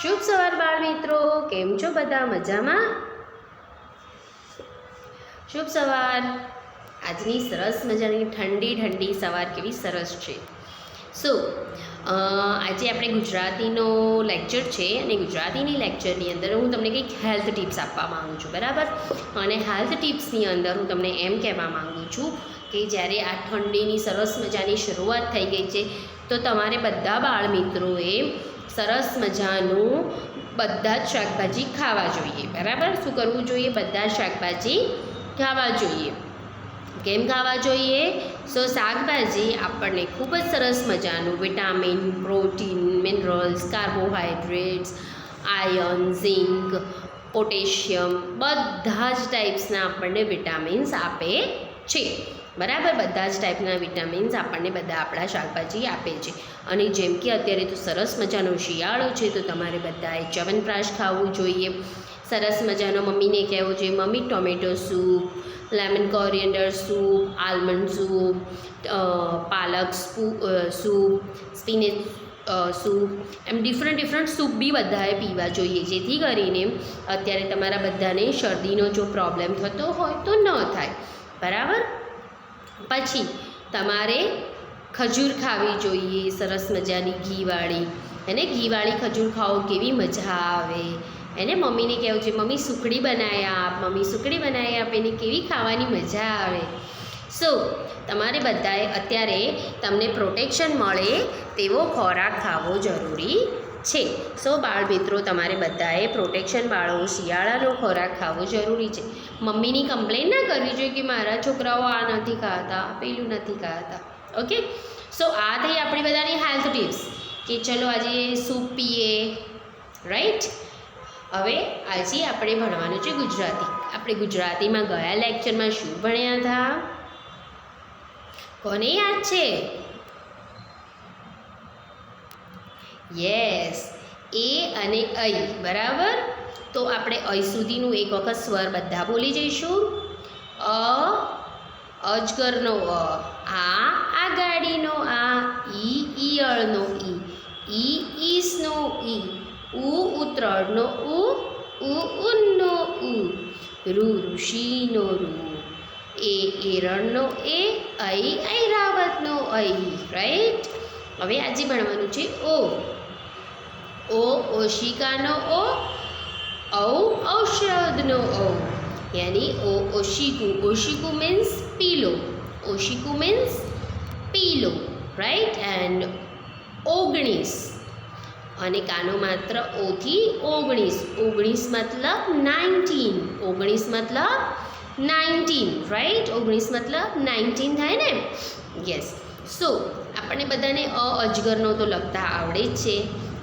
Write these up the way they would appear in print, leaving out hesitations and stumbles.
શુભ સવાર બાળ મિત્રો, કેમ છો બધા? મજામાં? શુભ સવાર. આજની સરસ મજાની ઠંડી ઠંડી સવાર કેવી સરસ છે. આજે આપણે ગુજરાતીનો લેક્ચર છે અને ગુજરાતીની લેક્ચરની અંદર હું તમને કંઈક હેલ્થ ટિપ્સ આપવા માગું છું, બરાબર? અને હેલ્થ ટિપ્સની અંદર હું તમને એમ કહેવા માગું છું કે જ્યારે આ ઠંડીની સરસ મજાની શરૂઆત થઈ ગઈ છે તો તમારે બધા બાળ મિત્રોએ સરસ મજાનું બધા જ શાકભાજી ખાવા જોઈએ, બરાબર? શું કરવું જોઈએ? બધા શાકભાજી ખાવા જોઈએ. કેમ ખાવા જોઈએ? શાકભાજી આપણને ખૂબ જ સરસ મજાનું vitamin, protein, minerals, carbohydrates, iron, zinc, potassium બધા જ ટાઈપ્સના આપણને વિટામિન્સ આપે છે, બરાબર? બધા જ ટાઈપના વિટામિન્સ આપણને બધા આપણા શાકભાજી આપે છે. અને જેમ કે અત્યારે તો સરસ મજાનો શિયાળો છે તો તમારે બધાએ ચ્યવનપ્રાશ ખાવું જોઈએ. સરસ મજાનો મમ્મીને કહેવું જોઈએ, mummy tomato soup, lemon coriander soup, almond soup, પાલક સૂપ, સ્પિનેચ સૂપ, એમ ડિફરન્ટ સૂપ બી બધાએ પીવા જોઈએ, જેથી કરીને અત્યારે તમારા બધાને શરદીનો જો પ્રોબ્લેમ થતો હોય તો ન થાય, બરાબર? પછી તમારે ખજૂર ખાવી જોઈએ, સરસ મજાની ઘીવાળી. અને ઘીવાળી ખજૂર ખાઓ કેવી મજા આવે. એને મમ્મીને કહેવું છે, મમ્મી સુખડી બનાવી આપ, મમ્મી સુખડી બનાવી આપ, એને કેવી ખાવાની મજા આવે. તમારે બધાએ અત્યારે તમને પ્રોટેક્શન મળે તેવો ખોરાક ખાવો જરૂરી છે. બાળ મિત્રો, તમારે બધાએ પ્રોટેક્શનવાળો શિયાળાનો ખોરાક ખાવો જરૂરી છે. મમ્મીની કમ્પ્લેન ના કરવી જોઈએ કે મારા છોકરાઓ આ નથી ખાતા, પેલું નથી ખાતા. ઓકે, આ થઈ આપણી બધાની હેલ્થ ટિપ્સ કે ચલો આજે સૂપ પીએ, રાઈટ? હવે આજે આપણે ભણવાનું છે ગુજરાતી. આપણે ગુજરાતીમાં ગયા લેક્ચરમાં શું ભણ્યા હતા? કોને યાદ છે? યસ, એ અને ઐ, બરાબર? તો આપણે ઐ સુધીનું એક વખત સ્વર બધા બોલી જઈશું. અજગરનો અ, આ ગાડીનો આ, ઈયળનો ઈ, ઈસનો ઈ, ઉત્તરનો ઉનનો ઉ, ઋષિનો રૂ, એરણનો એ, ઐરાવતનો ઐ, રાઈટ? હવે આજે ભણવાનું છે ઓશિકાનો ઔષધનો યાની ઓશિકુ મીન્સ પીલો, રાઈટ? એન્ડ 19 અને કાનો માત્ર ઓથી 19 મતલબ 19, રાઈટ? 19 મતલબ 19 થાય ને? યસ. આપણને બધાને અજગરનો તો લખતા આવડે જ છે.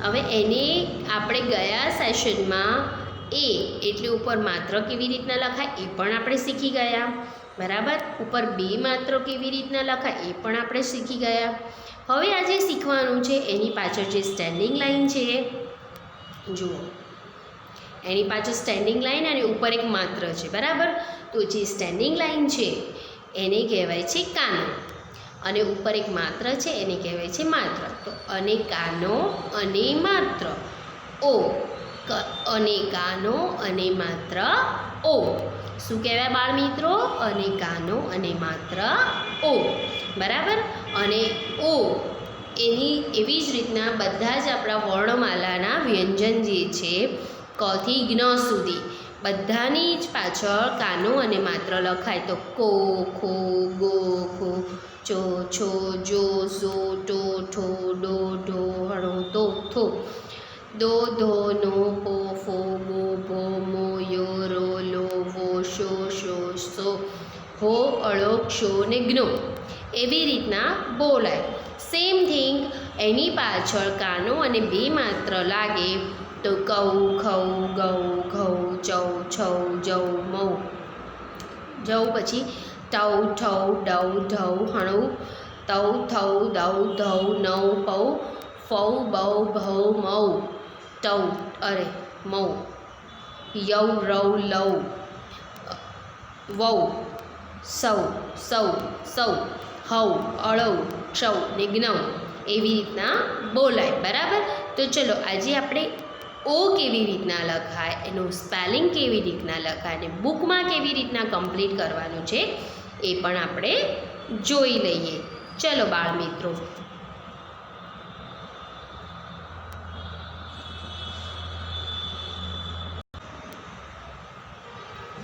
હવે એને આપણે ગયા સેશનમાં એટલે ઉપર માત્ર કેવી રીતના લખાય એ પણ આપણે શીખી ગયા, બરાબર? ઉપર બે માત્ર કેવી રીતના લખાય એ પણ આપણે શીખી ગયા. હવે આજે શીખવાનું છે એની પાછળ જે સ્ટેન્ડિંગ લાઈન છે, જુઓ, એની પાછળ સ્ટેન્ડિંગ લાઈન અને ઉપર એક માત્ર છે, બરાબર? તો જે સ્ટેન્ડિંગ લાઈન છે એને કહેવાય છે કાનો અને ઉપર એક માત્ર છે એને કહેવાય છે માત્ર. તો અને કાનો અને માત્ર અને કાનો અને માત્ર શું કહેવાય બાળ મિત્રો? અને કાનો અને માત્ર બરાબર? અને એની એવી જ રીતના બધા જ આપણા વર્ણમાલાના વ્યંજન જે છે ક થી જ્ઞ સુધી બધાની જ પાછળ કાનો અને માત્ર લખાય. તો કો, ખો, ગો, ખો, ચો, છો, જો, સો, ટો, ઠો, ડો, ઢો, હણો, તો, થો, દો, ધો, નો, પો, ફો, બો, ભો, મો, યો, રો, લો, વો, શો, સો, હો, અળો, ક્ષો ને જ્ઞો એવી રીતના બોલાય. સેમ થિંગ એની પાછળ કાનો અને બે માત્ર લાગે તો કૌ, ખૌ, ગૌ, ઘઉ, ચૌ, છૌ, જૌ, મૌ, જૌ પછી ટૌ, ઠૌ, ડૌ, ઢૌ, હણું, તૌ, થૌ, દૌ, ધૌ, નૌ, પૌ, ફૌ, બૌ, ભૌ, મૌ, મૌ, યૌ, રૌ, લૌ, વૌ, સૌ, હૌ, અળૌ, ક્ષૌ ને જ્ઞૌ એવી રીતના બોલાય, બરાબર? તો ચલો આજે આપણે ઓ કેવી રીતના લખાય, એનું સ્પેલિંગ કેવી રીતના લખાય અને બુકમાં કેવી રીતના કમ્પ્લીટ કરવાનું છે એ પણ આપણે જોઈ લઈએ. ચલો બાળ મિત્રો,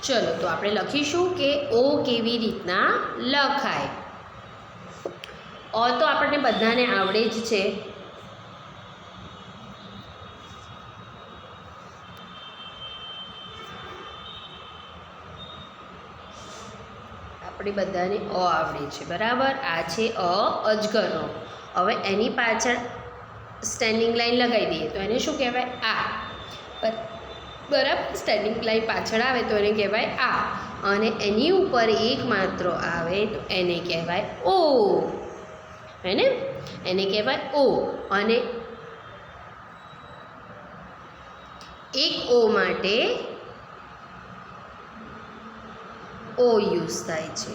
ચલો તો આપણે લખીશું કે ઓ કેવી રીતના લખાય. અ તો આપણને બધાને આવડે જ છે. આપણે બધાને અ આવડે છે, બરાબર. આ છે અ અજગરનો. હવે એની પાછળ સ્ટેન્ડિંગ લાઈન લગાવી દઈએ તો એને શું કહેવાય? આ. બરાબર, સ્ટેન્ડિંગ લાઈન પાછળ આવે તો એને કહેવાય આ, અને એની ઉપર એક માત્ર આવે તો એને કહેવાય ઓ, હે ને? એને કહેવાય ઓ. અને એક ઓ માટે ઓ યુઝ થાય છે,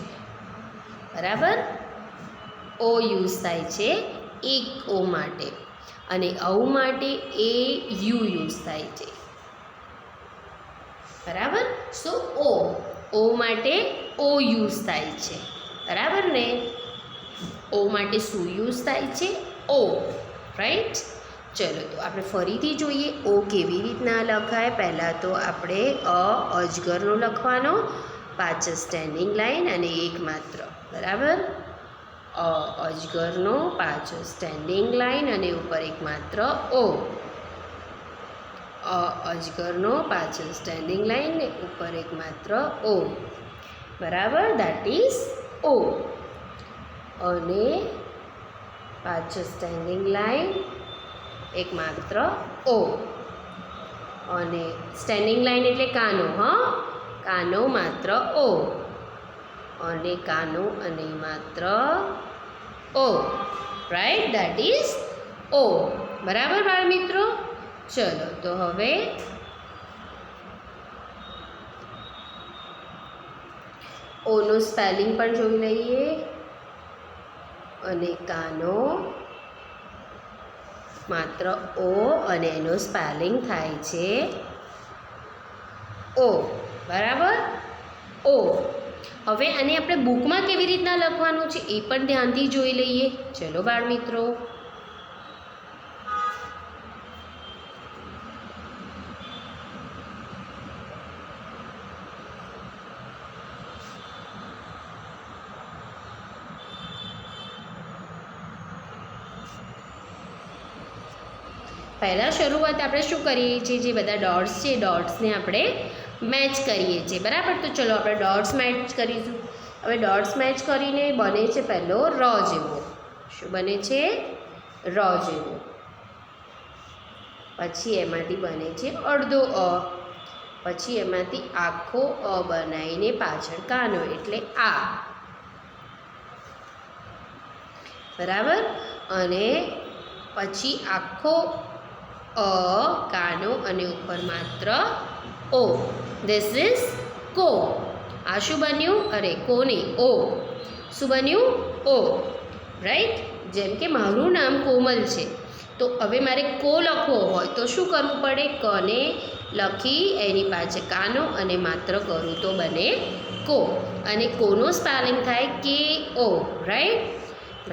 બરાબર. ઓ યુઝ થાય છે એક ઓ માટે, અને ઔ માટે એ યુ યુઝ થાય છે, બરાબર. સો ઓ માટે ઓ યુઝ થાય છે, બરાબર ને. ઓ માટે શું યુઝ થાય છે? ઓ, રાઈટ. ચલો તો આપણે ફરીથી જોઈએ ઓ કેવી રીતના લખાય. પહેલાં તો આપણે અજગરનો લખવાનો, પાછળ સ્ટેન્ડિંગ લાઈન અને એક માત્ર, બરાબર. અજગરનો, પાછળ સ્ટેન્ડિંગ લાઈન અને ઉપર એક માત્ર ઓ. અજગરનો, પાછળ સ્ટેન્ડિંગ લાઈન ને ઉપર એક માત્ર ઓ, બરાબર. દેટ ઇઝ ઓ. અને પાછળ સ્ટેન્ડિંગ લાઈન, એક માત્ર ઓ. અને સ્ટેન્ડિંગ લાઈન એટલે કાનો, હા, કાનો માત્ર ઓ, અને કાનો અને માત્ર ઓ, રાઈટ. દેટ ઇઝ ઓ, બરાબર બાળ મિત્રો. ચલો તો હવે ઓનું સ્પેલિંગ પણ જોઈ લઈએ. અને કાનો માત્ર ઓ, અને એનો સ્પેલિંગ થાય છે ઓ, બરાબર. ઓ. હવે આને આપણે બુકમાં કેવી રીતના લખવાનું છે એ પણ ધ્યાનથી જોઈ લઈએ. ચલો બાળ મિત્રો. પહેલાં શરૂઆત આપણે શું કરીએ છીએ, જે બધા ડોટ્સ છે ડોટ્સને આપણે મેચ કરીએ છીએ, બરાબર. તો ચલો આપણે ડોટ્સ મેચ કરીશું. હવે ડોટ્સ મેચ કરીને બને છે પહેલો ર જેવો. શું બને છે? ર જેવો. પછી એમાંથી બને છે અડધો અ. પછી એમાંથી આખો અ બનાવીને પાછળ કાનો એટલે આ, બરાબર. અને પછી આખો અ, કાનો અને ઉપર માત્ર ઓ. ધીસ ઇઝ કો. આ શું બન્યું? અરે કો નહીં, ઓ. શું બન્યું? ઓ, રાઈટ. જેમ કે મારું નામ કોમલ છે, તો હવે મારે કો લખવો હોય તો શું કરવું પડે? કને લખી એની પાછળ કાનો અને માત્ર કરું તો બને કો. અને કોનો સ્પેલિંગ થાય કે ઓ, રાઈટ.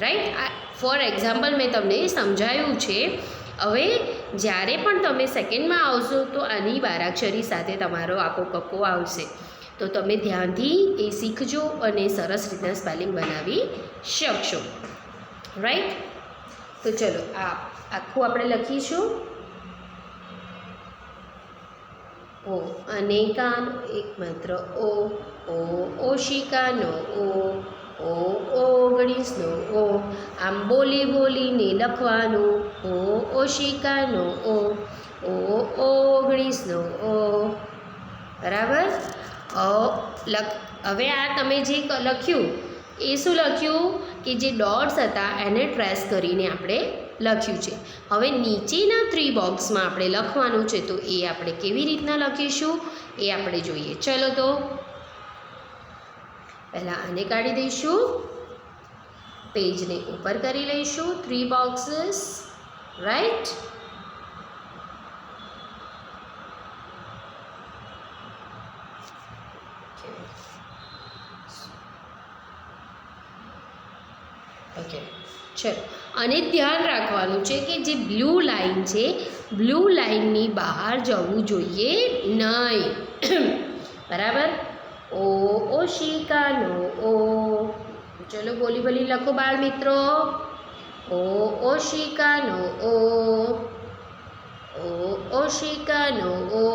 રાઈટ. ફોર એક્ઝામ્પલ મેં તમને સમજાયું છે. હવે જ્યારે પણ તમે સેકન્ડમાં આવશો તો આની બારાક્ષરી સાથે તમારો આખો કક્કો આવશે, તો તમે ધ્યાનથી એ શીખજો અને સરસ રીતના સ્પેલિંગ બનાવી શકશો, રાઈટ. તો ચલો આ આખું આપણે લખીશું. ઓ, અને કાનો એક માત્ર ઓ. ઓશિકાનો ઓ. ઓગણીસનો ઓ. આમ બોલી બોલીને લખવાનું. ઓશિકાનો ઓ. ઓગણીસનો ઓ, બરાબર. હવે આ તમે જે લખ્યું એ શું લખ્યું કે જે ડોટ્સ હતા એને ટ્રેસ કરીને આપણે લખ્યું છે. હવે નીચેના 3 બોક્સમાં આપણે લખવાનું છે, તો એ આપણે કેવી રીતના લખીશું એ આપણે જોઈએ. ચલો તો પહેલાં આને કાઢી દઈશું, પેજને ઉપર કરી લઈશું 3 બોક્સીસ, રાઈટ. ચલો, અને ધ્યાન રાખવાનું છે કે જે બ્લુ લાઇન છે, બ્લુ લાઇનની બહાર જવું જોઈએ નહીં. બરાબર. ઓ ઓશિકાનો ઓ. ચલો બોલી બોલી લખો બાળ મિત્રો. ઓ ઓશિકાનો ઓ. ઓ ઓશિકાનો ઓ.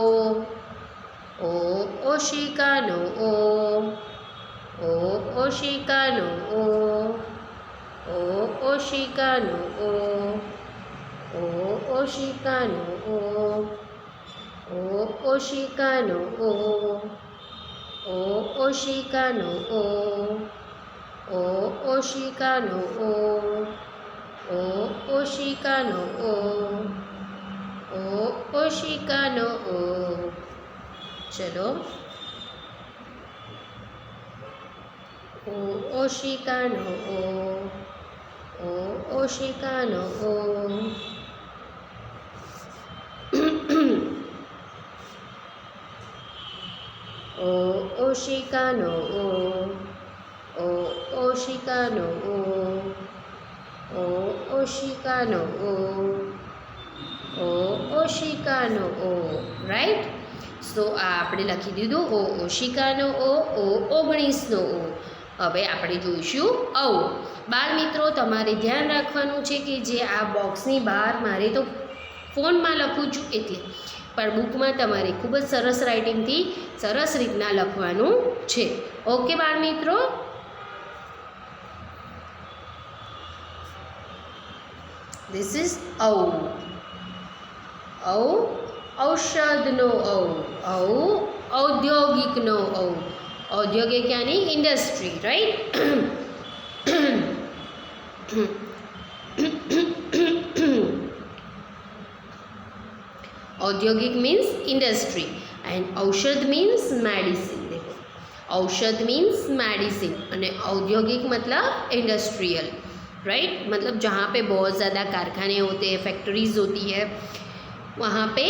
ઓ ઓશિકાનો ઓ. ઓ ઓશિકાનો ઓ. ઓ ઓશિકાનો ઓ. ઓ ઓશિકાનો ઓ. ઓ ઓશિકાનો ઓ. ઓ ઓશિકાનો ઓ. ઓ ઓશિકાનો ઓ. ઓ ઓશિકાનો ઓ. ઓ ઓશિકાનો ઓ. ચલો. ઓ ઓશિકાનો ઓ. ઓ ઓશિકાનો ઓ. ઓ ઓશિકાનો ઓ. ઓ ઓશિકાનો ઓ. ઓ ઓશિકાનો ઓ. ઓ ઓશિકાનો ઓ. રાઈટ. સો આ આપણે લખી દીધું ઓ ઓશિકાનો ઓ. ઓ 19નો ઓ. હવે આપણે જોઈશું ઔ. બાળ મિત્રો તમારે ધ્યાન રાખવાનું છે કે જે આ બોક્સની બહાર મારે તો ફોનમાં લખું છું એટલે, પણ બુકમાં તમારે ખૂબ જ સરસ રાઇટિંગથી સરસ રીતના લખવાનું છે. ઓકે બાળ મિત્રો. ધીસ ઇઝ ઔ. ઔ ઔષધનો ઔ. ઔ ઔદ્યોગિકનો ઔ. ઔદ્યોગિક यानी इंडस्ट्री, राइट. औद्योगिक मीन्स इंडस्ट्री एंड औषध मीन्स मेडिसिन. देखो औषध मीन्स मेडिसिन અને औद्योगिक मतलब इंडस्ट्रियल, राइट. मतलब जहाँ पे बहुत ज़्यादा कारखाने होते हैं, फैक्ट्रीज होती है, वहाँ पे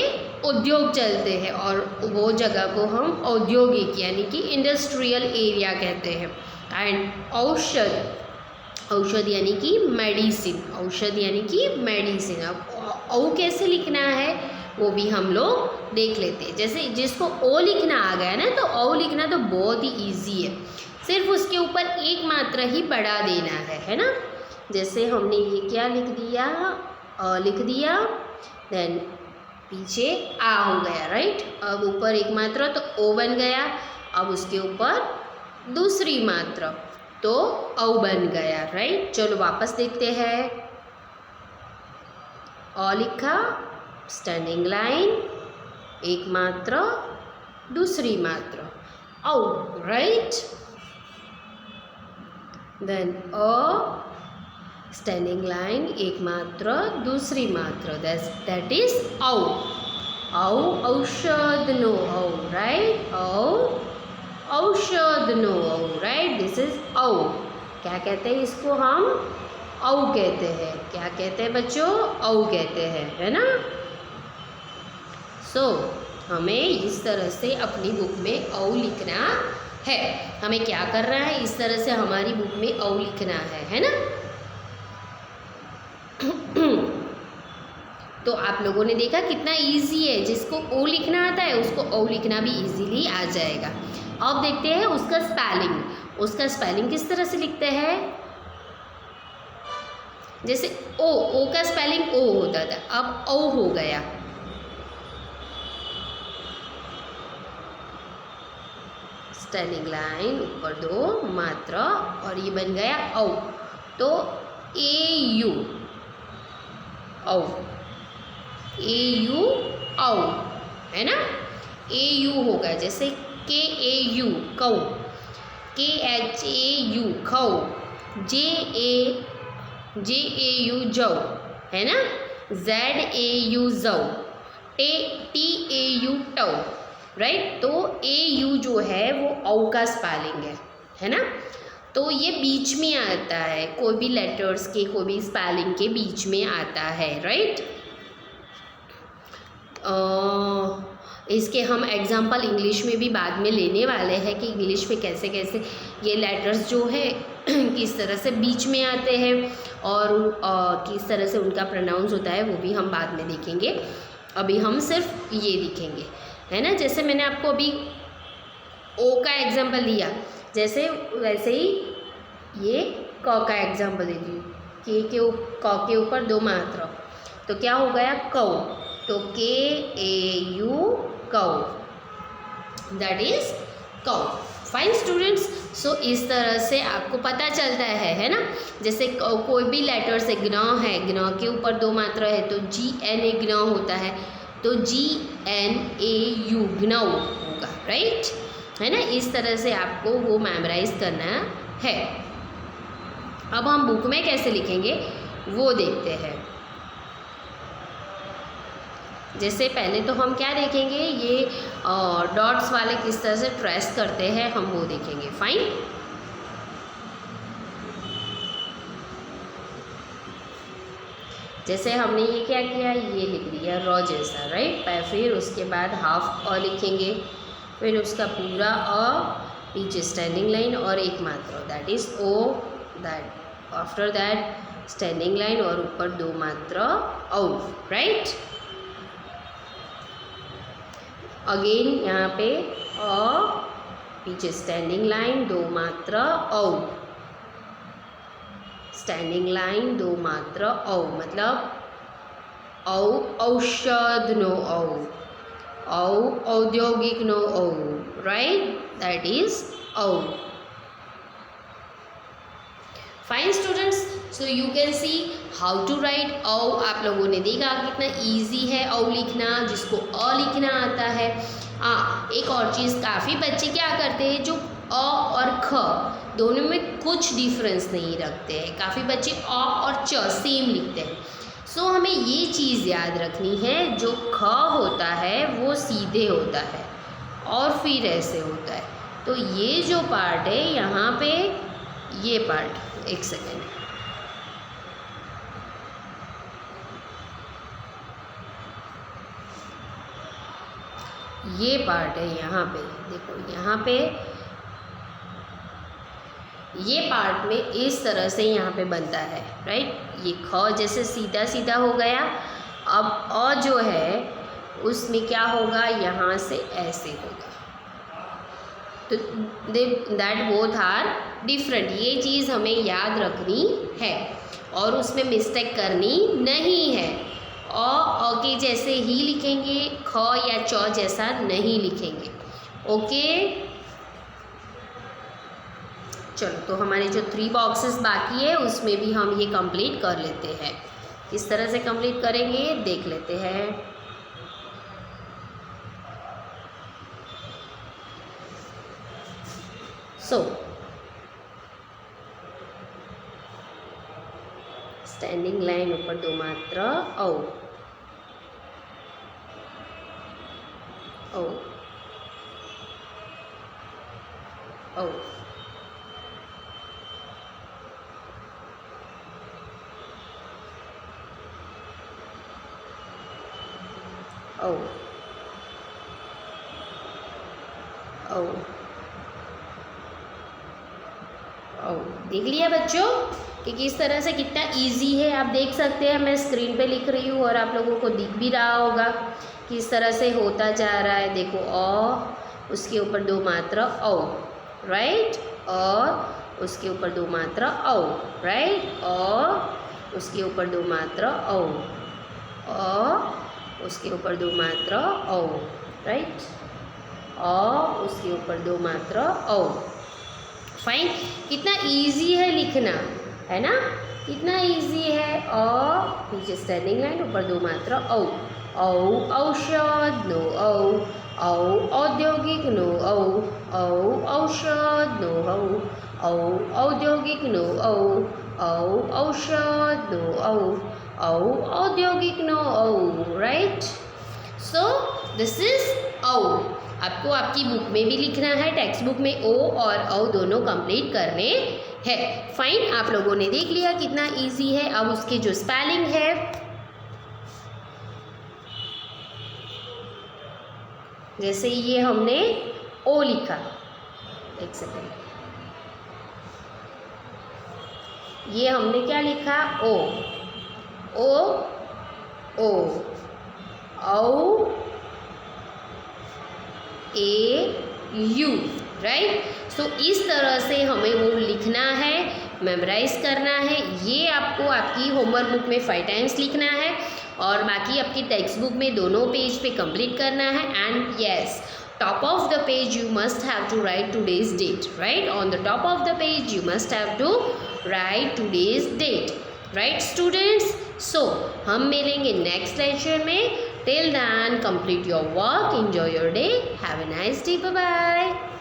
उद्योग चलते हैं और वो जगह को हम औद्योगिक यानी कि इंडस्ट्रियल एरिया कहते हैं. एंड औषध, औषध यानी कि मेडिसिन. औषध यानी कि मेडिसिन. अब औ कैसे लिखना है वो भी हम लोग देख लेते हैं. जैसे जिसको ओ लिखना आ गया ना, तो औ लिखना तो बहुत ही ईजी है. सिर्फ उसके ऊपर एक मात्रा ही बढ़ा देना है ना. जैसे हमने ये क्या लिख दिया, लिख दिया, देन पीछे आ हो गया, राइट. अब ऊपर एक मात्रा तो ओ बन गया. अब उसके ऊपर दूसरी मात्रा तो औ बन गया, राइट. चलो वापस देखते हैं. अ लिखा, स्टैंडिंग लाइन, एक मात्रा, दूसरी मात्रा औ, राइट. देन अ, स्टैंडिंग लाइन, एक मात्रा, दूसरी मात्रा, दैट इज औ. औ औषधनो औ, राइट. औ औषधनो औ, राइट. दिस इज औ. क्या कहते हैं इसको हम? औ कहते हैं. क्या कहते हैं बच्चों? औ कहते हैं, है ना. सो हमें इस तरह से अपनी बुक में औ लिखना है. हमें क्या करना है, इस तरह से हमारी बुक में औ लिखना है ना. तो आप लोगों ने देखा कितना इजी है. जिसको ओ लिखना आता है उसको ओ लिखना भी इजीली आ जाएगा. अब देखते हैं उसका स्पेलिंग. उसका स्पेलिंग किस तरह से लिखते हैं. जैसे ओ, ओ का स्पेलिंग ओ होता था, अब औ हो गया. स्टैंडिंग लाइन, ऊपर दो मात्रा और ये बन गया औ. तो ए यू औ. ए यू औ, है ना. ए यू होगा. जैसे के ए यू कौ, के एच ए यू खौ, जे ए यू जौ, है ना. जेड ए यू जौ, टी ए यू टौ, राइट. तो ए यू जो है वो औ का स्पेलिंग है ना. तो ये बीच में आता है, कोई भी लेटर्स के, कोई भी स्पेलिंग के बीच में आता है, राइट. इसके हम एग्जाम्पल इंग्लिश में भी बाद में लेने वाले हैं कि इंग्लिश में कैसे कैसे ये लेटर्स जो है किस तरह से बीच में आते हैं और किस तरह से उनका प्रोनाउंस होता है, वो भी हम बाद में देखेंगे। अभी हम सिर्फ ये लिखेंगे, है ना। जैसे मैंने आपको अभी ओ का एग्जाम्पल दिया, जैसे वैसे ही ये क का एग्जाम्पल दे दी। क के ऊपर 2 मात्रा, तो क्या हो गया कौ। तो KAU कौ, दैट इज कौ। फाइन स्टूडेंट्स, सो इस तरह से आपको पता चलता है ना। जैसे कोई भी लेटर से ग्न है, ग्न के ऊपर 2 मात्रा है तो GNA ग्न होता है, तो GNAU ग्नौ होगा, राइट, है ना। इस तरह से आपको वो मेमोराइज करना है। अब हम बुक में कैसे लिखेंगे वो देखते हैं। जैसे पहले तो हम क्या देखेंगे, ये डॉट्स वाले किस तरह से ट्रेस करते हैं हम वो देखेंगे। फाइन, जैसे हमने ये क्या किया, ये लिख दिया र जैसा, राइट। फिर उसके बाद हाफ अ लिखेंगे, फिर उसका पूरा पीछे स्टैंडिंग लाइन और एक मात्रा, that is O, that after that standing line और ऊपर 2 मात्रा औ, राइट। अगेन यहाँ पे पीछे स्टैंडिंग लाइन 2 मात्रा औ, स्टैंडिंग लाइन 2 मात्रा औ, मतलब औ औषध नो औ औद्योगिक नो औ, राइट, दैट इज औ। Fine students, so you can see how to write औ। आप लोगों ने देखा कितना इजी है औ लिखना, जिसको अ लिखना आता है। एक और चीज़, काफ़ी बच्चे क्या करते हैं, जो अ और ख दोनों में कुछ डिफरेंस नहीं रखते हैं। काफ़ी बच्चे अ और च सेम लिखते हैं। सो हमें ये चीज़ याद रखनी है, जो ख होता है वो सीधे होता है और फिर ऐसे होता है। तो ये जो पार्ट है यहाँ पे, ये पार्ट, एक सेकेंड, ये पार्ट है यहाँ पे, देखो यहाँ पे ये पार्ट में इस तरह से यहाँ पे बनता है, राइट। ये ख जैसे सीधा सीधा हो गया। अब अ जो है उसमें क्या होगा, यहाँ से ऐसे होगा। तो दैट बोथ आर डिफरेंट। ये चीज़ हमें याद रखनी है और उसमें मिस्टेक करनी नहीं है। अ के जैसे ही लिखेंगे, ख या च जैसा नहीं लिखेंगे, ओके। चलो, तो हमारे जो 3 बॉक्सेस बाकी है उसमें भी हम ये कंप्लीट कर लेते हैं। किस तरह से कंप्लीट करेंगे देख लेते हैं। सो स्टैंडिंग लाइन ऊपर 2 मात्रा औ, औ, औ, औ, औ, औ। देख लिया बच्चों कि किस तरह से, कितना इजी है। आप देख सकते हैं, मैं स्क्रीन पे लिख रही हूँ और आप लोगों को दिख भी रहा होगा किस तरह से होता जा रहा है। देखो अ, उसके ऊपर 2 मात्रा औ, राइट, और उसके ऊपर 2 मात्रा औ, राइट, और उसके ऊपर 2 मात्रा औ, और उसके ऊपर 2 मात्रा औ, राइट, और उसके ऊपर 2 मात्रा औ। फाइन, कितना इजी है लिखना, है ना, कितना इजी है। और नीचे स्टैंडिंग लाइन ऊपर 2 मात्रा औ, औ औषध नो औ औद्योगिक नो औ औषध नो औ औद्योगिक नो औ औषध नो औ औद्योगिक नो औ, राइट। सो दिस इज औ। आपको आपकी बुक में भी लिखना है, टेक्स्ट बुक में ओ और औ दोनों कंप्लीट करने हैं। फाइन, आप लोगों ने देख लिया कितना इजी है। अब उसके जो स्पेलिंग है, जैसे ये हमने ओ लिखा, एक सेकेंड, ये हमने क्या लिखा, ओ, ओ, ओ, औ, ए, यू, राइट। सो इस तरह से हमें वो लिखना है, मेमोराइज करना है। ये आपको आपकी होमवर्क बुक में 5 टाइम्स लिखना है और बाकी आपकी टेक्स्ट बुक में दोनों पेज पे कंप्लीट करना है। And yes, top of the page you must have to write today's date, right? On the top of the page you must have to write today's date, right students? So हम मिलेंगे next lecture में. Till then complete your work, enjoy your day, have a nice day, bye bye.